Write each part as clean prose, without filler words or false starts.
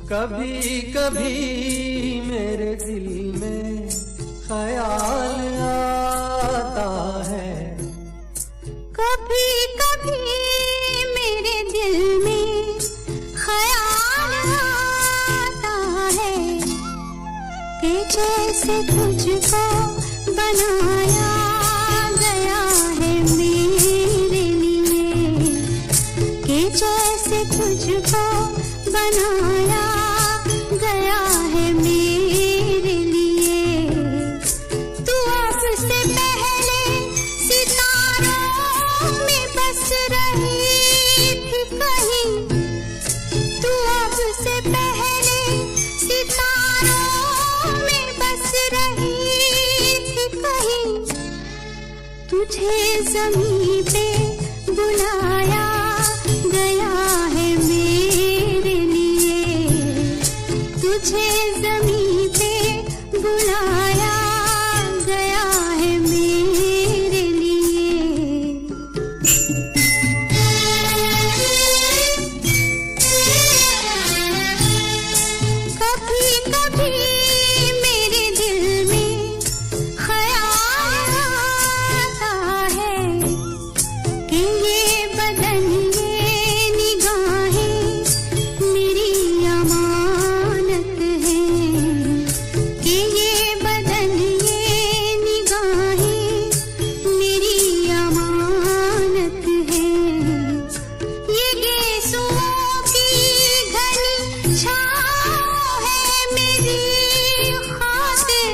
कभी कभी मेरे दिल में ख्याल आता है, कभी कभी मेरे दिल में ख्याल आता है कि जैसे तुझको बनाया गया है मेरे लिए, कि जैसे तुझको बनाया गया है मेरे लिए। तू अब से पहले सितारों में बस रही थी कहीं, तू अब से पहले सितारों में बस रही थी कहीं। तुझे ज़मीं पे बुलाया गया है मेरे लिए, तुझे ज़मीं पे बुलाया गया है मेरे लिए। कभी कभी मेरे दिल में ख्याल आता है कि ये बदन ये निगाहें मेरी अमानत है, कि ये बदन ये निगाहें मेरी अमानत है। ये गेसुओं की घनी छाँव है मेरी खातिर,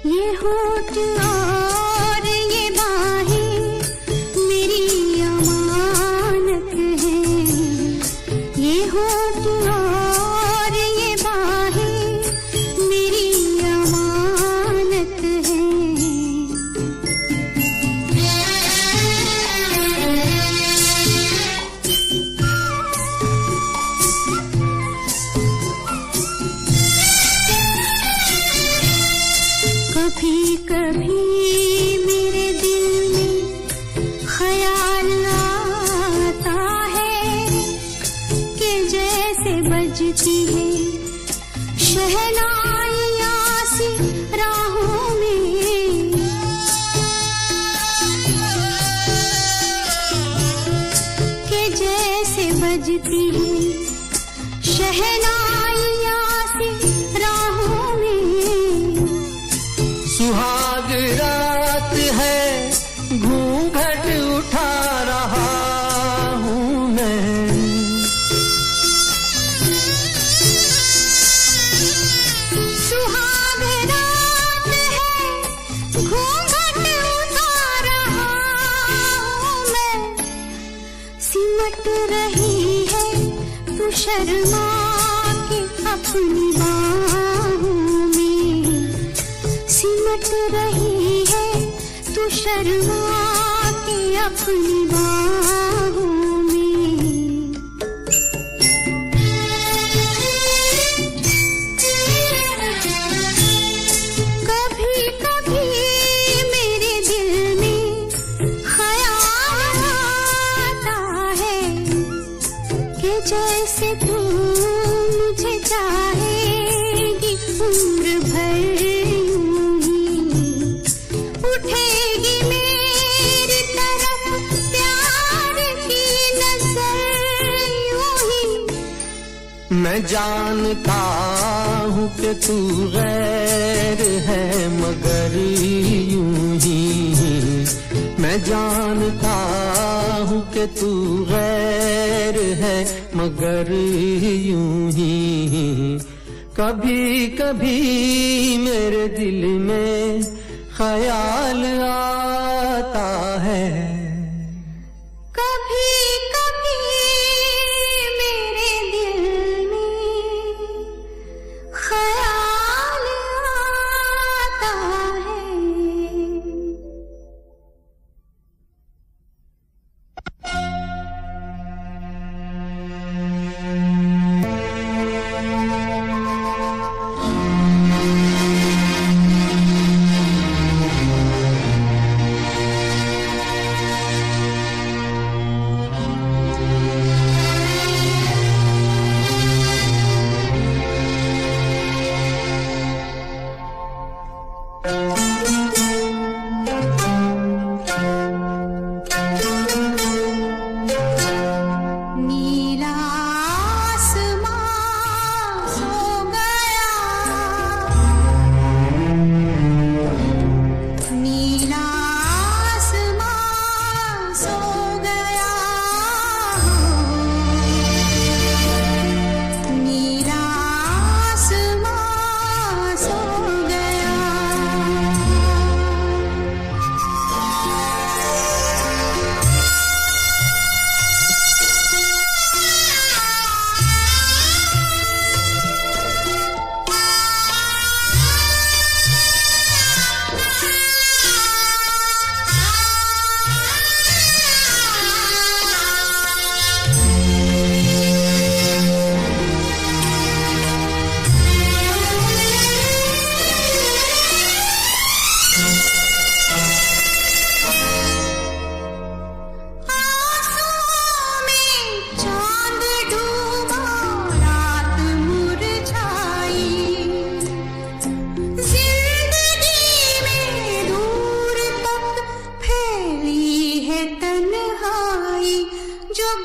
ये होठ और ये बाहें मेरी अमानत है, ये होठ और ये बाहें मेरी अमानत है। कभी कभी मेरे दिल में ख्याल आता है कि जैसे बजती है शहनाइयाँ सी राहों में, कि जैसे बजती है शहनाइयाँ सी राहों में। सुहाग रात है घूंघट उठा रहा हूँ मैं, सुहाग रात है घूंघट उठा रहा हूँ मैं। सिमट रही है तू शर्मा के अपनी बाहों में, सिमट रही है तू शर्मा के अपनी बाहों में। कभी कभी मेरे दिल में ख्याल आता है कि जैसे तू मुझे चाहेगी उम्र भर यूं ही, उठेगी मेरी तरफ प्यार की नजर यूं ही। मैं जानता हूँ कि तू गैर है मगर यूं ही, मैं जानता हूँ कि तू गैर है मगर यूं ही। कभी कभी मेरे दिल में ख्याल आता है, कभी कभी मेरे दिल में ख्याल आता है।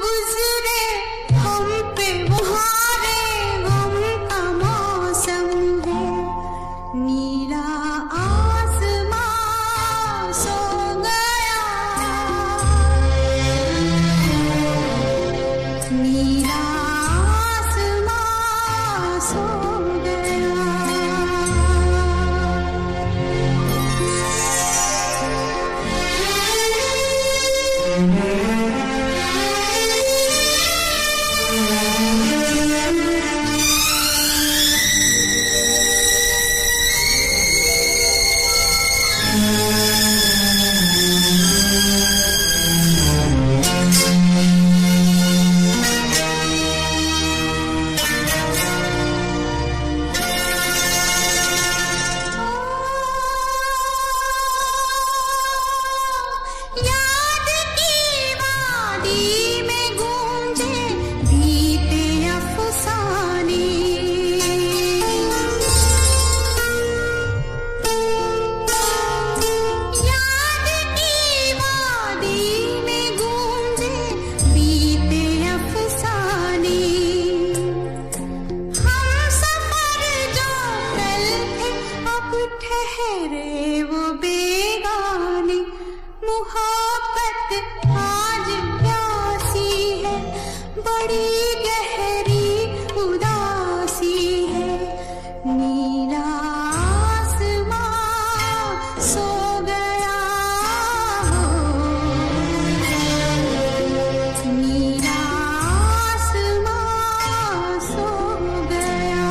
गुजरे हम पे वो हारे गम का मौसम है। नीला आसमां सो गया, नीला आसमां सो गया। याद की वादी में गूंजे बीते अफसाने, याद की वादी में गूंजे बीते अफसाने। हम सफर जो कल थे अब ठहरे वो बेगाने। मुहब्बत आज प्यासी है, बड़ी गहरी उदासी है। नीला आसमां सो गया, नीला आसमां सो गया।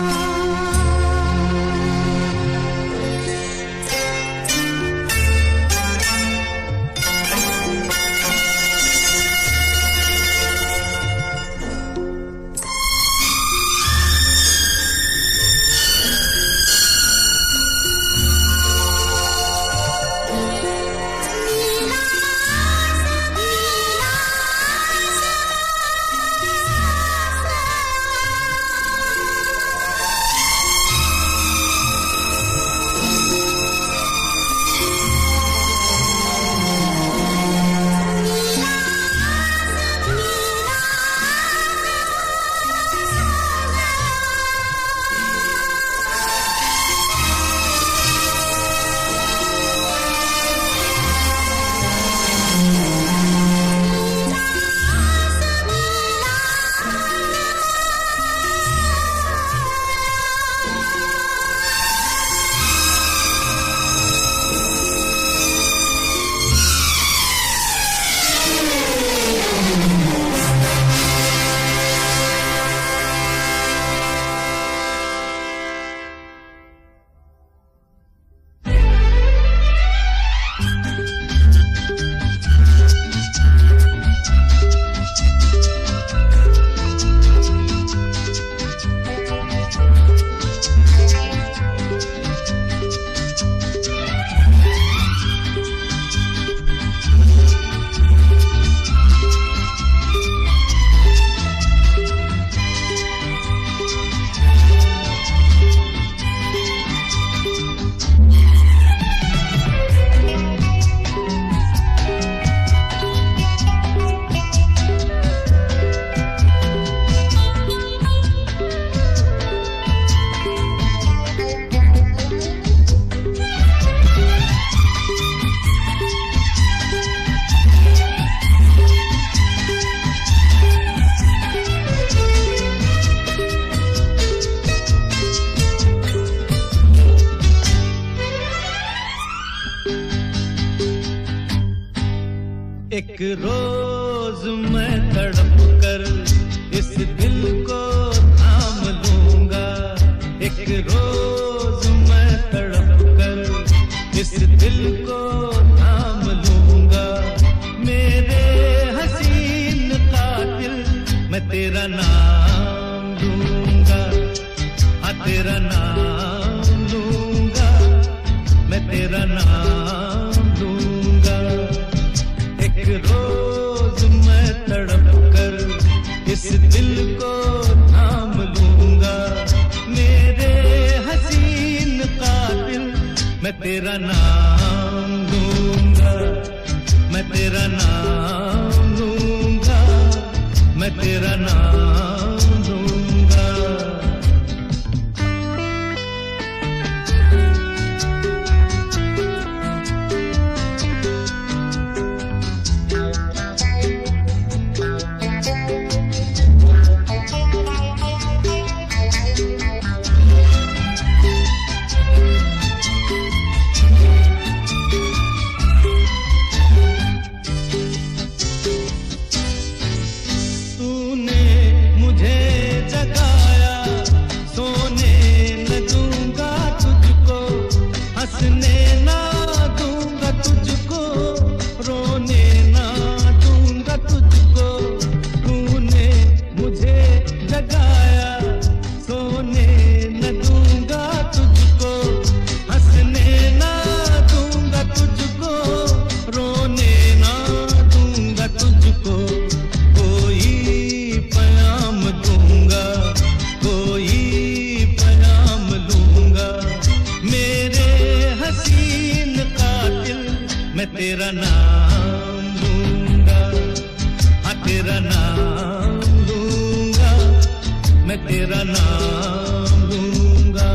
एक रोज मैं तड़प कर इस दिल को थाम लूंगा। एक रोज मैं तड़प कर इस दिल को थाम लूंगा। मेरे हसीन कातिल मैं तेरा नाम लूंगा। हाँ तेरा नाम लूंगा, मैं तेरा नाम लूंगा। एक रोज मैं तड़प कर इस दिल को थाम लूंगा। मेरे हसीन कातिल मैं तेरा नाम लूंगा। मैं तेरा नाम लूंगा, मैं तेरा नाम लूंगा। तेरा नाम लूंगा, हाँ तेरा नाम लूंगा, मैं तेरा नाम लूंगा।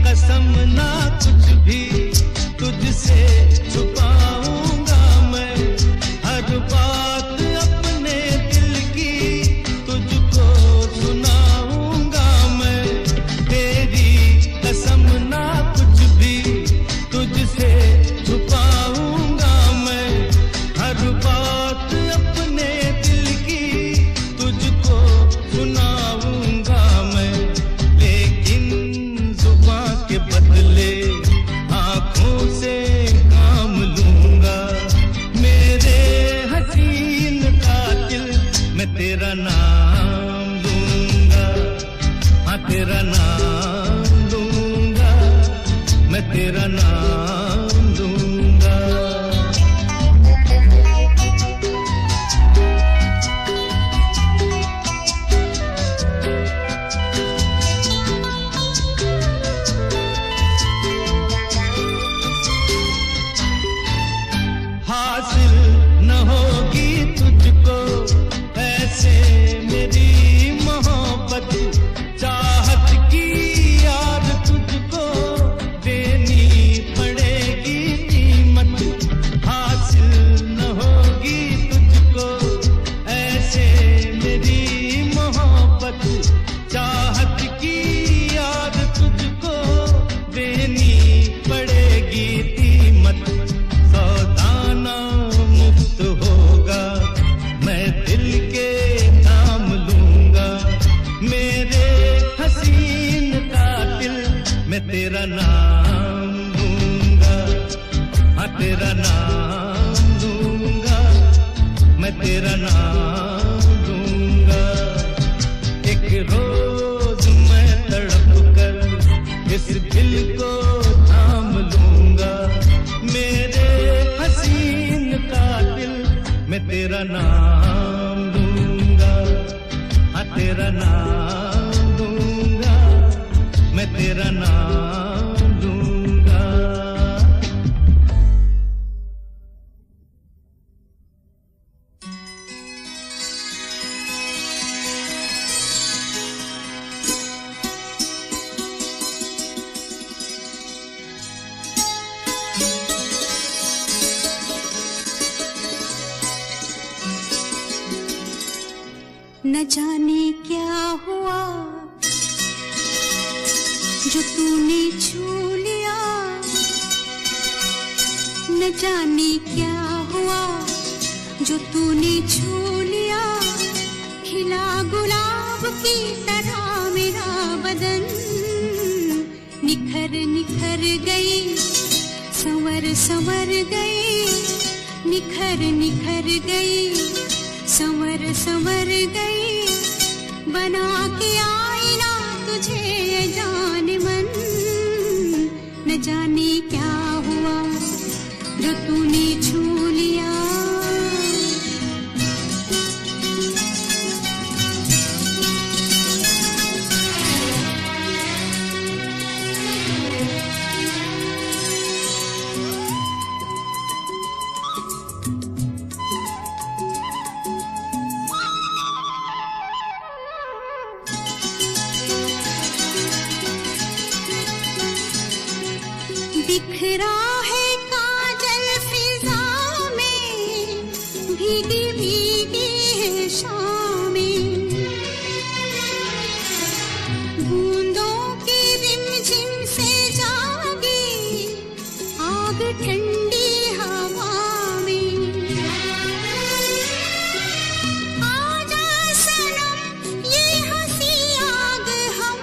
कसम ना कुछ भी तुझसे छुपाऊंगा मैं, हर बात अपने दिल की तुझको सुनाऊंगा मैं। तेरी कसम ना कुछ भी तुझसे छुपाऊंगा मैं, हर बात अपने दिल की तुझको सुनाऊंगा मैं। के बदले आँखों से काम लूंगा, मेरे हसीन कातिल मैं तेरा नाम लूंगा, हाँ तेरा नाम लूंगा, मैं तेरा नाम लूंगा। हासिल न होगी तुझको ऐसे मेरी मोहब्बत, चाहत की याद तुझको देनी पड़ेगी कीमत। हासिल न होगी तुझको ऐसे मेरी मोहब्बत, चाहत की याद तुझको देनी पड़ेगी कीमत। सौदाना मुफ्त होगा, मैं दिल के नाम लूंगा, मेरे हसीन कातिल मैं तेरा नाम लूंगा, हाँ तेरा नाम लूंगा, मैं तेरा नाम लूंगा। एक रोज मैं तड़प कर इस दिल को थाम लूंगा, मेरे हसीन कातिल मैं तेरा नाम लूंगा, हाँ तेरा नाम लूंगा, मैं तेरा नाम लूंगा। न जाने क्या हुआ जो तूने छू लिया, न जाने क्या हुआ जो तूने छू लिया। खिला गुलाब की तरह मेरा बदन निखर निखर गई, संवर संवर गई, निखर निखर गई, संवर संवर गई। बना के आईना तुझे जान मन, न जाने क्या हुआ जो तूने छू लिया। बिखरा है काजल फिजा में, भीगी भीगी है शामें, बूंदों की रिमझिम से जागी आग ठंडी हवा में। आजा सनम ये हंसी आग हम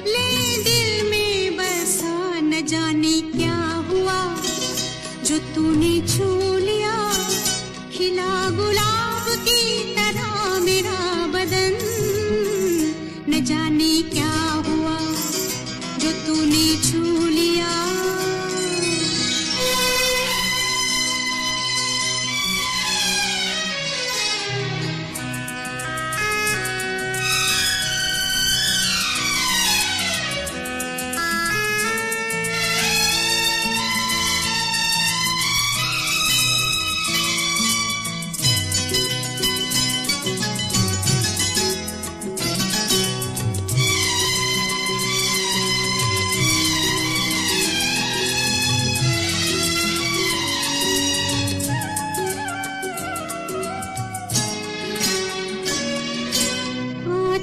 ले दिल में बसा, न जाने क्या हुआ जो तूने छू लिया। खिला गुलाब की तरह मेरा बदन, न जाने क्या हुआ जो तूने छू लिया।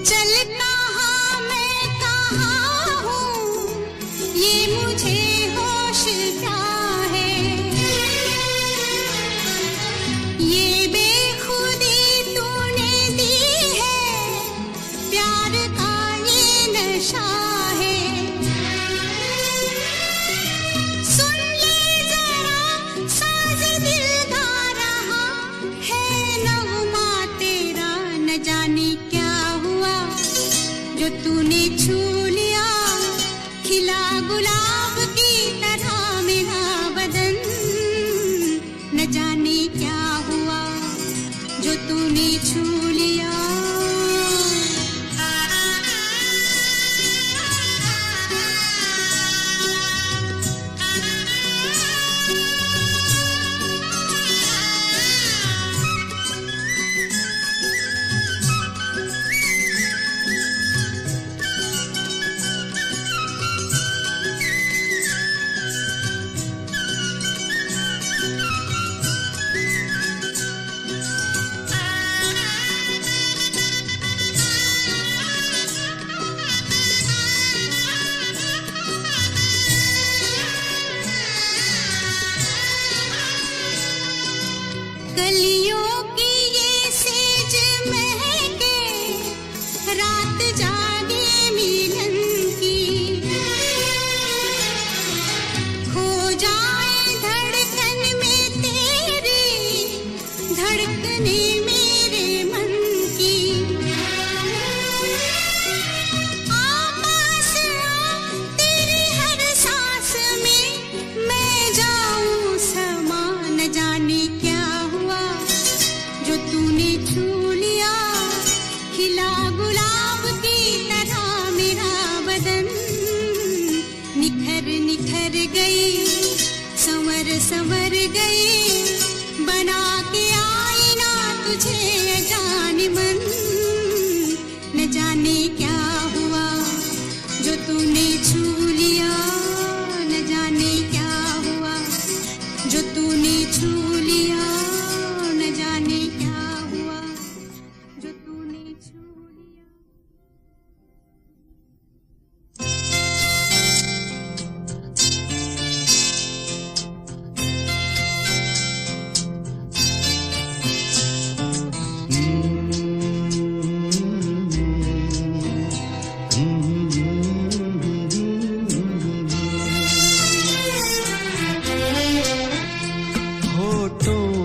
चल कहाँ मैं कहाँ हूँ, ये मुझे होश क्या है। ये बेखुदी तूने दी है, प्यार का ये नशा है। सुन ले जरा साज़ दिल गा रहा है, नगमा तेरा न जाने क्या जो तूने छू लिया। खिला गुलाब की तरह मेरा बदन, न जाने क्या हुआ जो तूने छू लिया। कलियों की ये सेज महके, रात जागे मिलन की। खो जाए धड़कन में तेरी, धड़कने मेरे मन की। आपास आ तेरी हर सांस में मैं जाऊं समा, न जाने क्या जो तूने छू लिया। खिला गुलाब की तरह मेरा बदन, निखर निखर गई, संवर संवर गई, बना के आईना तुझे जाने मन। न जाने क्या हुआ जो तूने छू लिया, न जाने क्या हुआ जो तूने छू लिया। न जाने क्या हुआ जो तूने छू लिया।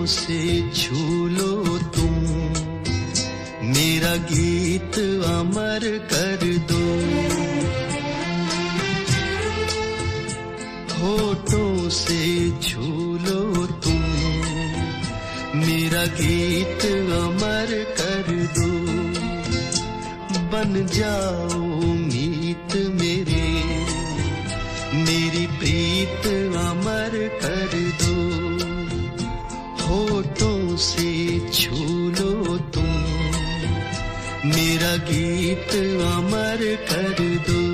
से छू लो तुम, मेरा गीत अमर कर दो। होठों से छू लो तुम, मेरा गीत अमर कर दो, बन जाओ मीत मेरे, मेरी प्रीत अमर कर दो, होठों से छू लो तुम, मेरा गीत अमर कर दो।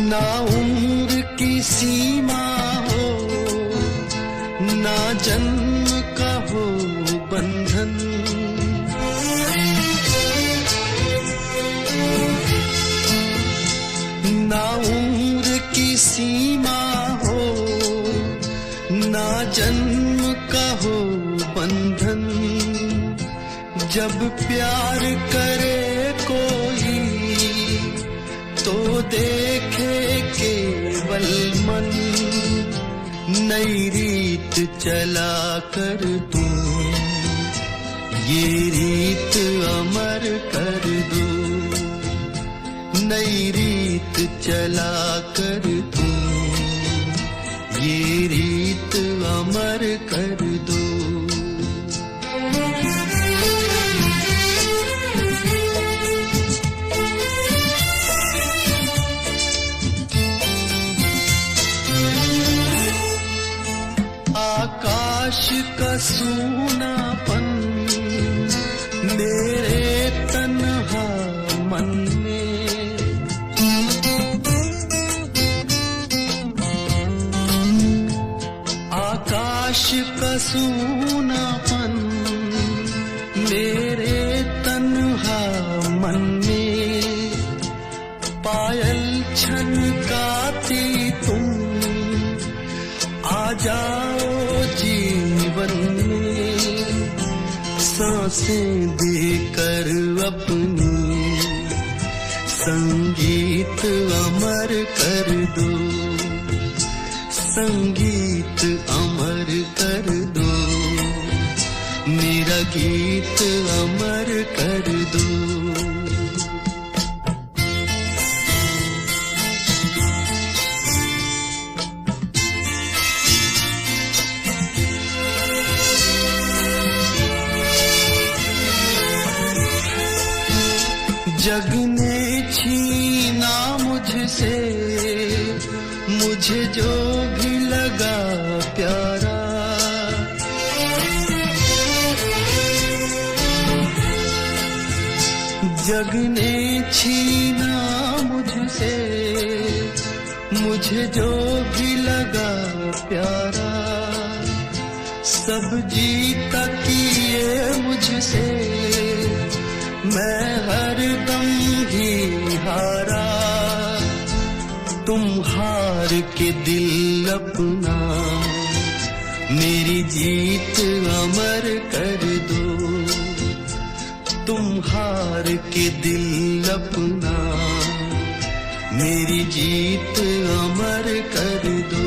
ना उम्र की सीमा हो, ना जन्म का हो बंधन, ना उम्र की सीमा हो, ना जन्म का हो बंधन, जब प्यार करे कोई तो देखे केवल मन, नई रीत चला कर तू, ये रीत अमर कर दो, नई रीत चला कर तू, ये रीत अमर कर दो। आकाश का सूनापन मेरे तन्हा मन में, आकाश का सूनापन मेरे तन्हा मन में, पायल छनकाती तुम आ जाओ जीवन में, सांसें देकर अपनी संगीत अमर कर दो, संगीत अमर कर दो, मेरा गीत अमर कर दो। जग ने छीना मुझसे मुझे जो भी लगा प्यारा, जग ने छीना मुझसे मुझे जो भी लगा प्यारा, सब जीता किए मुझसे मैं हरदम ही हारा, तुम हार के दिल अपना मेरी जीत अमर कर दो, तुम हार के दिल अपना मेरी जीत अमर कर दो,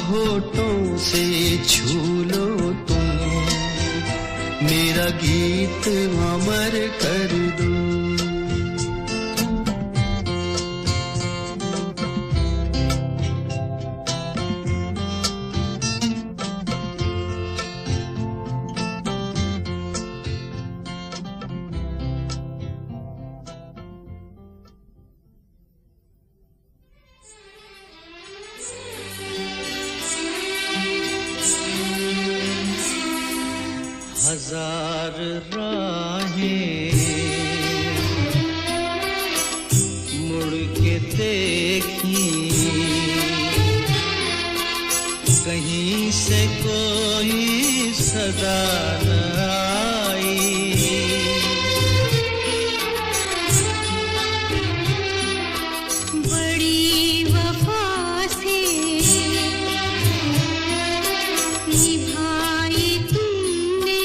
होठों से छू लो तुम, मेरा गीत अमर कर दो। हजार राहें मुड़ के देखी, कहीं से कोई सदा न आई, बड़ी वफा से निभाई तुमने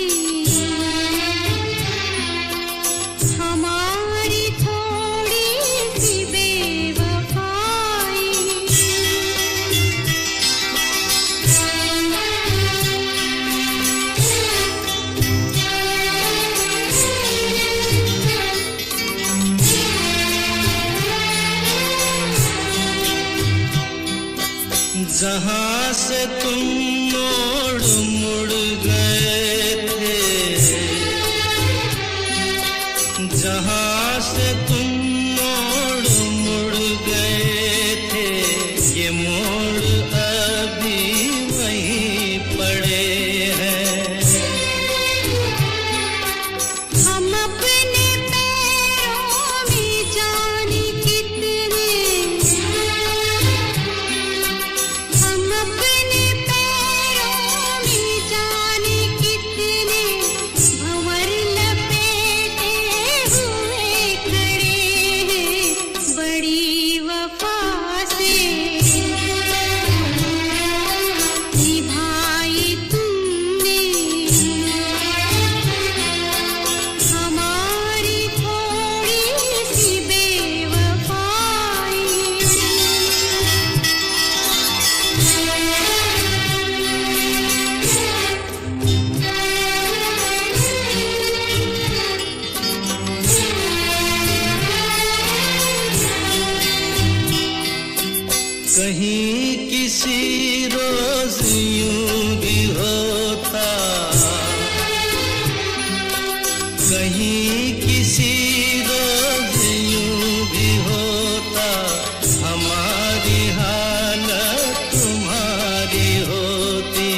हमारी थोड़ी सी बेवफाई, जहां से तुम मोड़ मुड़ गए थे, जहां से तुम मोड़ मुड़ गए थे, ये मोड़ अभी वहीं पड़े हैं। हम अपने पैरों में जाने कितने, हम अपने पैरों में जाने कितने भंवर लपेटे हुए खड़े हैं। बड़ी वफा से निभाई तुमने हमारी थोड़ी सी बेवफाई। कहीं किसी रोज यूं भी होता, कहीं किसी रोज यूं भी होता, हमारी हालत तुम्हारी होती।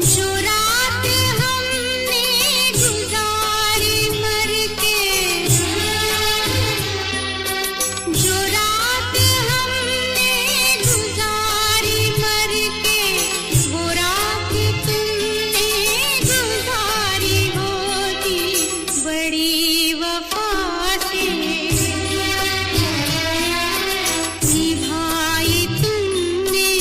जो रात हमने गुजारी मर के, जो रात हमने गुजारी मर के, वो रात तुमने गुजारी होती। बड़ी वफा से निभाई तुमने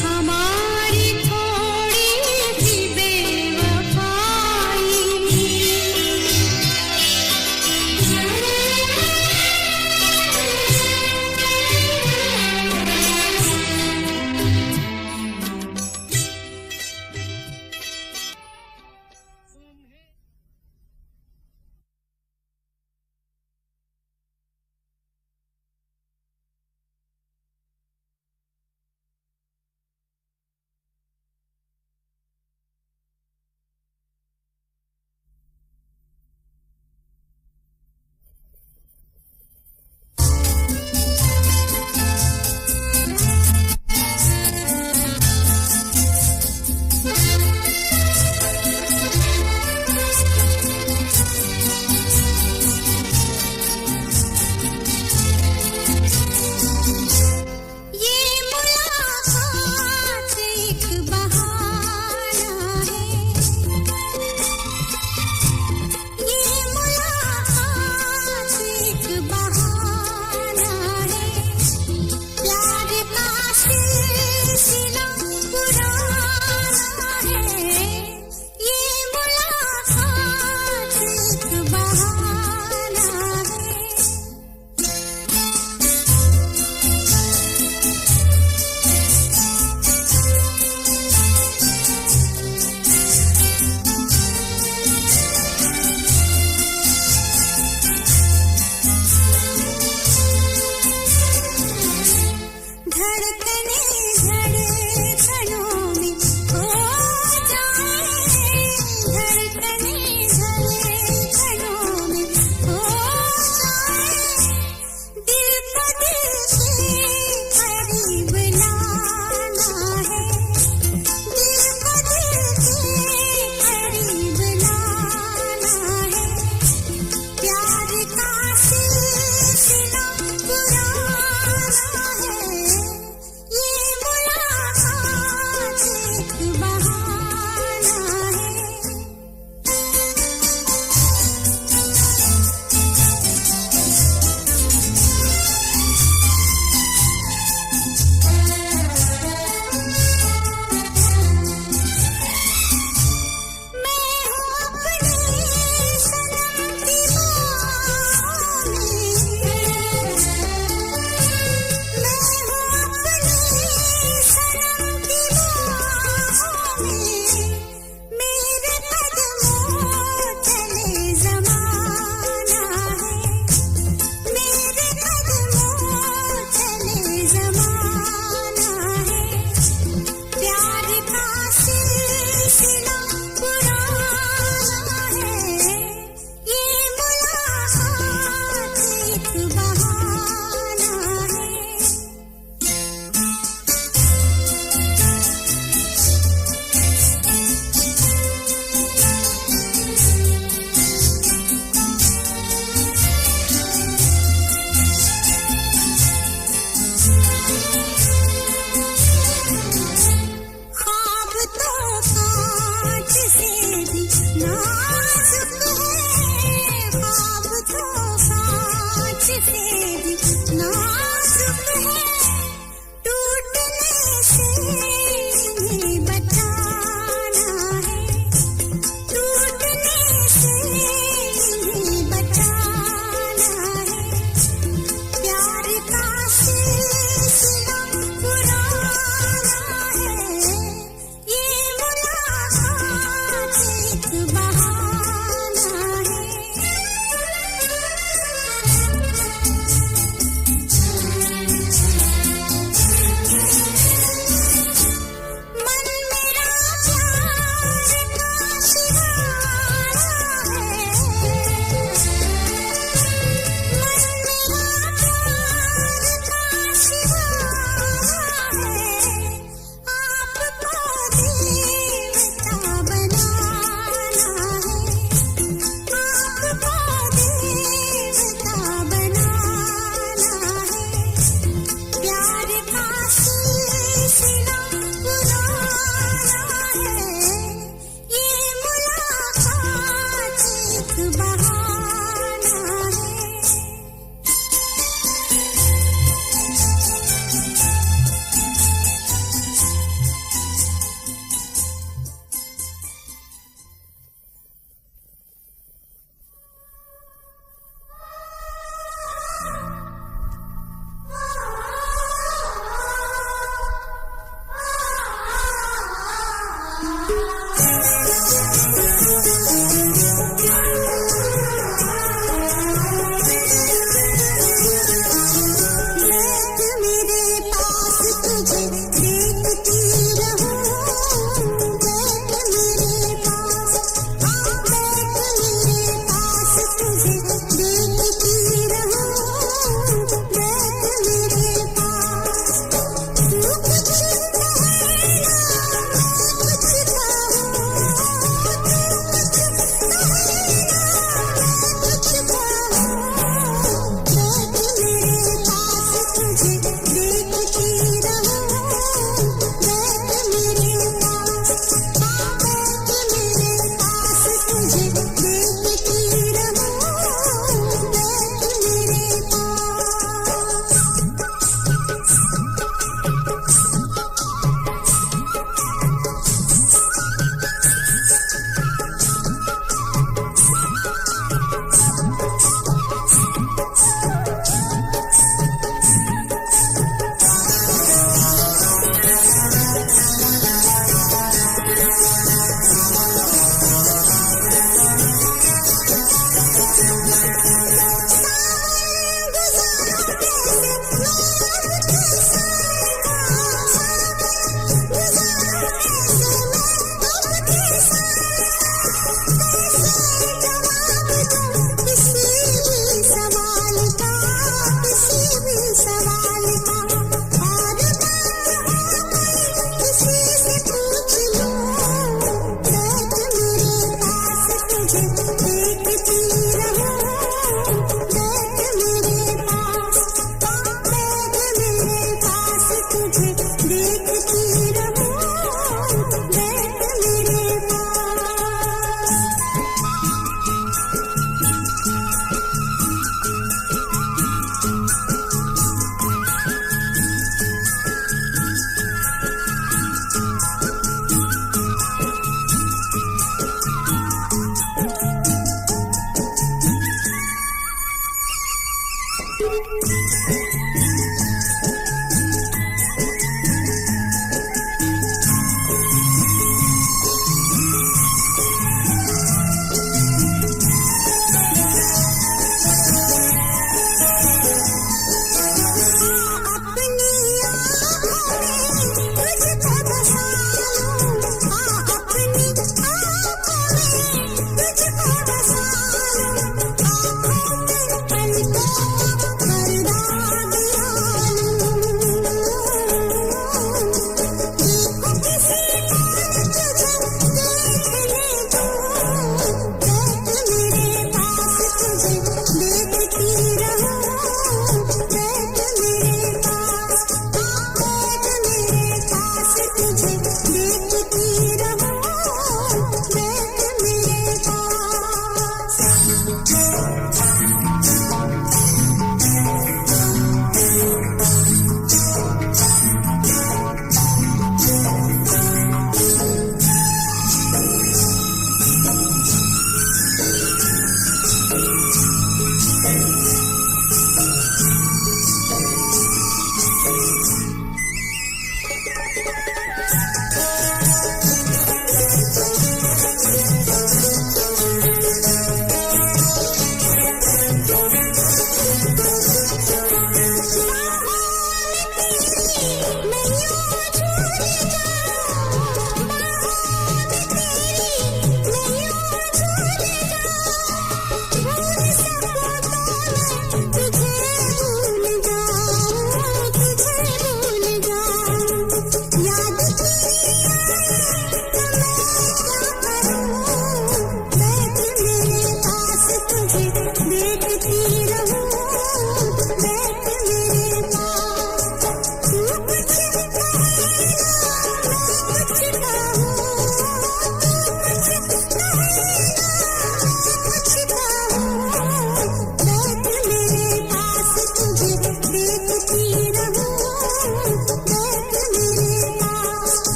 हमारी थोड़ी सी बेवफाई। ये मुलाकात एक बहाना है, ये मुलाकात एक बहाना है। प्यार का सिलसिला पुराना है, ये मुलाकात एक बहाना है। धड़कने धड़कनों में खो जाए, धड़कने धड़कनों में खो जाए। दिल को दिल के करीब लाना है, दिल को दिल के करीब लाना है। प्यार का सिलसिला पुराना है, ये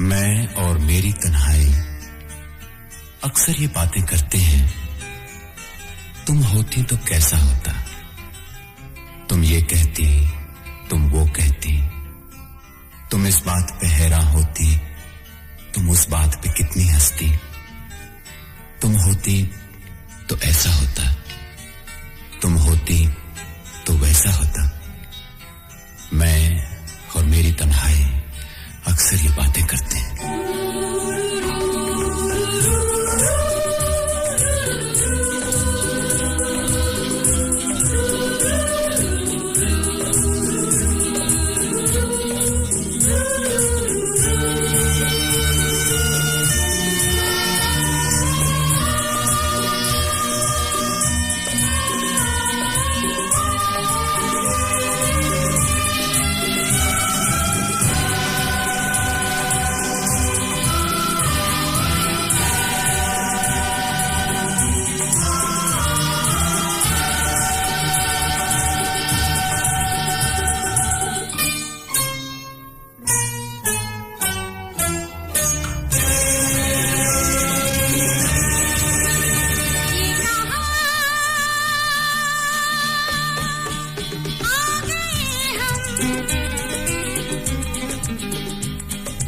मैं और मेरी तन्हाई अक्सर ये बातें करते हैं, तुम होती तो कैसा होता, तुम ये कहती, तुम वो कहती, तुम इस बात पे हैरान होती, तुम उस बात पे कितनी हंसती, तुम होती तो ऐसा होता, तुम होती तो वैसा होता। मैं और मेरी तन्हाई अक्सर ये बातें करते हैं।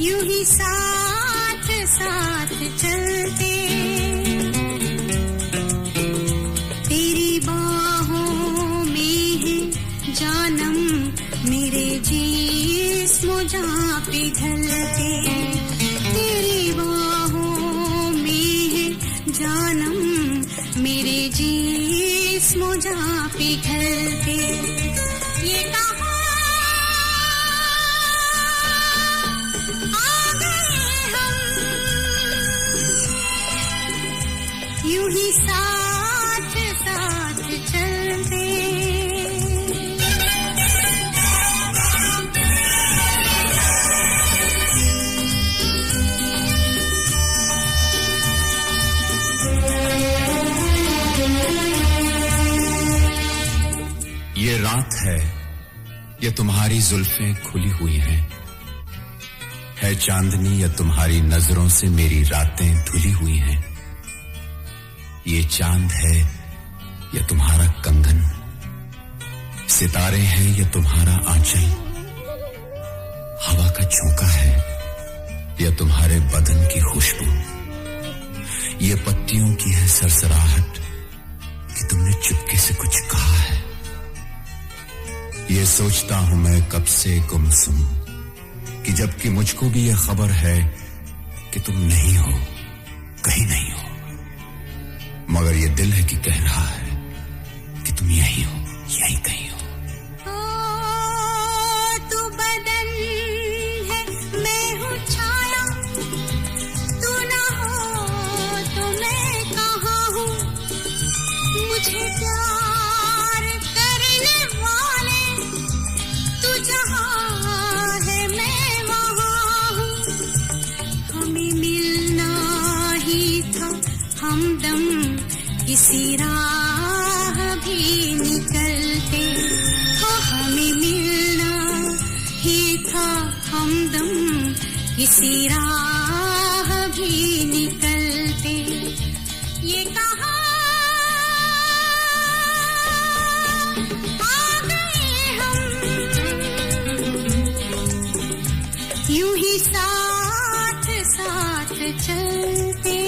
यूं ही साथ साथ चलते, तेरी बाहों में है जानम, मेरे जिस्म जहाँ पिघलते, तेरी बाहों में है जानम, मेरे जिस्म जहाँ पिघलते। ये यूं ही साथ साथ चलते। ये रात है, ये तुम्हारी जुल्फें खुली हुई हैं, है चांदनी या तुम्हारी नजरों से मेरी रातें धुली हुई हैं। ये चांद है या तुम्हारा कंगन, सितारे हैं या तुम्हारा आंचल, हवा का झोंका है या तुम्हारे बदन की खुशबू, ये पत्तियों की है सरसराहट कि तुमने चुपके से कुछ कहा है। ये सोचता हूं मैं कब से गुमसुम कि जबकि मुझको भी यह खबर है कि तुम नहीं हो, कहीं नहीं हो, मगर ये दिल है कि कह रहा है कि तुम यहीं हो, यहीं कहीं हो। तू बदन है, मैं हूँ छाया, तू ना हो तो मैं कहाँ हूँ, मुझे प्यार करने वाले तू जहाँ है मैं वहाँ हूँ। हमें मिलना ही था हमदम, किसी राह भी निकलते, हो हमें मिलना ही था हमदम किसी राह भी निकलते, ये कहा आ गए हम, यूं ही साथ साथ चलते।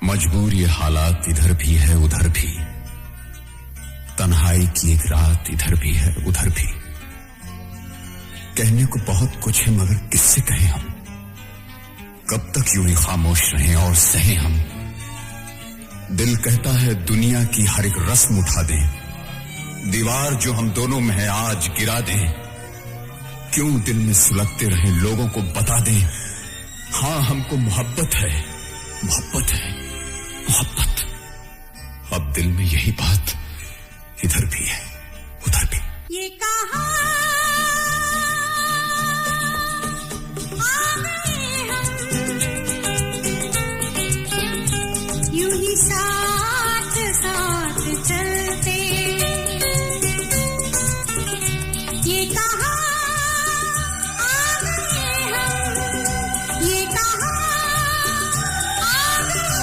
मजबूर ये हालात इधर भी है उधर भी, तन्हाई की एक रात इधर भी है उधर भी। कहने को बहुत कुछ है मगर किससे कहें हम, कब तक यूं ही खामोश रहें और सहें हम। दिल कहता है दुनिया की हर एक रस्म उठा दें, दीवार जो हम दोनों में है आज गिरा दें। क्यों दिल में सुलगते रहें लोगों को बता दें, हाँ हमको मोहब्बत है मोहब्बत है मोहब्बत। अब दिल में यही बात इधर भी है उधर भी। ये कहा आ गए हम, यूं ही साथ साथ चलते। ये कहा आ गए हम, ये कहा आ गए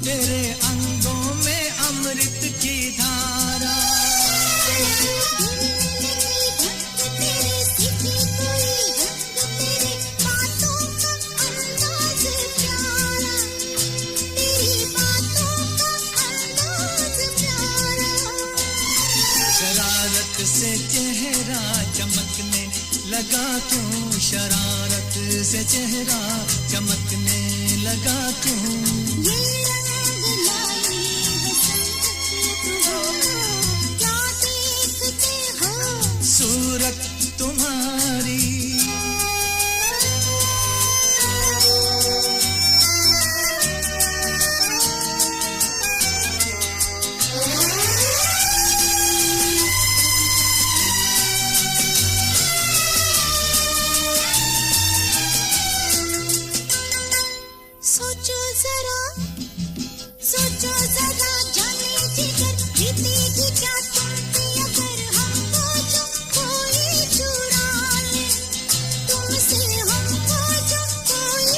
तेरे अंगों में अमृत की धारा से चेहरा चमकने लगा क्यों, शरारत से चेहरा चमकने लगा क्यों। ये रंग लाई बसंत तुम्हारा, क्या देखते हो सूरत तुम्हारी। सोचो जरा जाने जिगर, जीतेगी क्या तुम पे अगर हमको जो कोई चुरा ले, तुमसे हमको जो कोई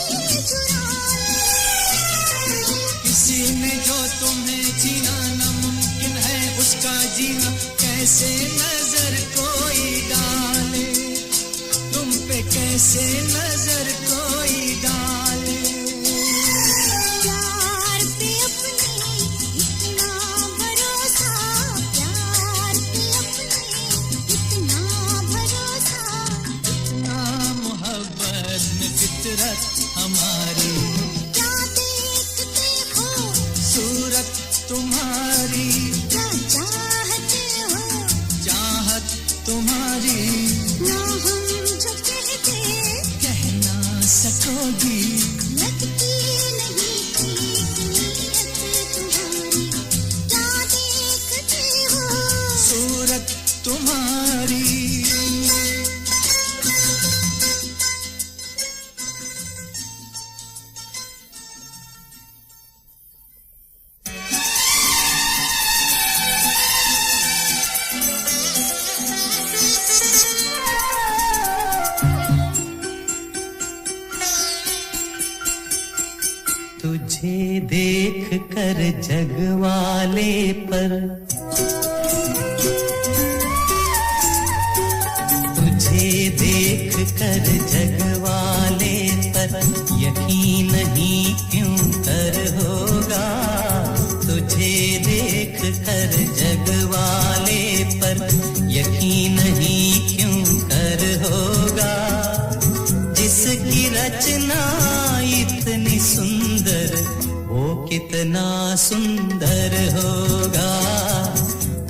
चुरा ले। किसी ने जो तुम्हें जीना नामुमकिन है उसका जीना कैसे नजर कोई डाले, तुम पे कैसे नजर कोई डाले। हमारी क्या देखते हो सूरत तुम्हारी, क्या चाहते हो चाहत तुम्हारी। ना हम जो कहते कह ना सकोगी, लगती नहीं ठीक नीयत तुम्हारी। क्या देखते हो सूरत तुम्हारी। तुझे देख कर जग वाले पर, तुझे देख कर जग वाले पर यकीन नहीं क्यों कर होगा, तुझे देख कर जग वाले पर यकीन नहीं क्यों कर होगा। जिसकी रचना इतनी सुंदर वो कितना सुंदर होगा,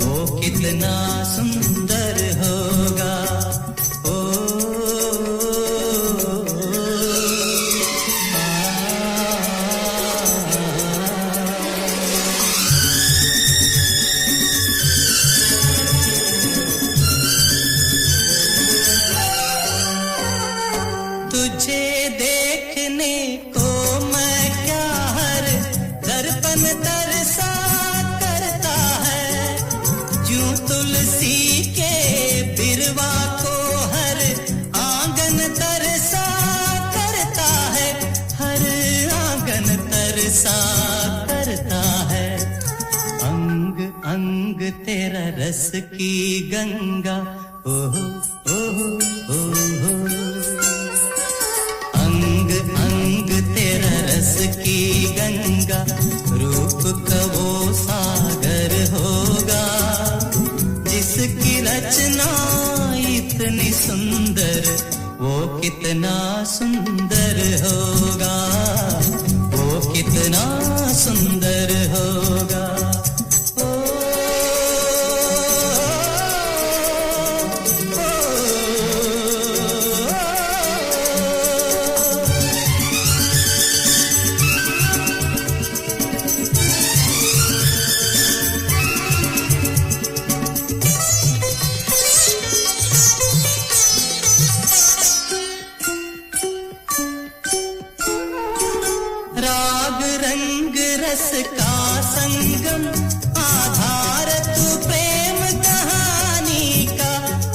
वो कितना सुंदर होगा। ओ, तुझे देखने को मैं क्या हर दर्पण तरसा करता है, यूं तुलसी के बिरवा को हर आंगन तरसा करता है, हर आंगन तरसा करता है। अंग अंग तेरा रस की गंगा, ओह ओह ओह ओह। अंग अंग तेरा रस की गंगा, रूप का वो सागर होगा। जिसकी रचना इतनी सुंदर वो कितना सुंदर होगा, वो कितना सुंदर होगा। राग रंग रस का संगम, आधार तू प्रेम कहानी का।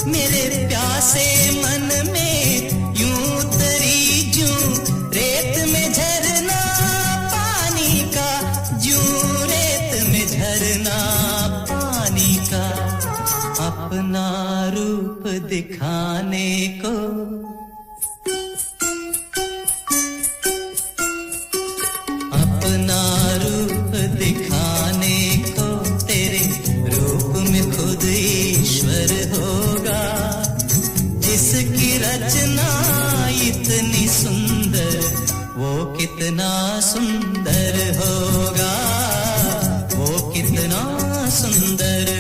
मेरे प्यासे मन में यूं उतरी जूं रेत में झरना पानी का, जूं रेत में झरना पानी का। अपना रूप दिखाने को, अपना रूप दिखाने को तेरे रूप में खुद ईश्वर समंदर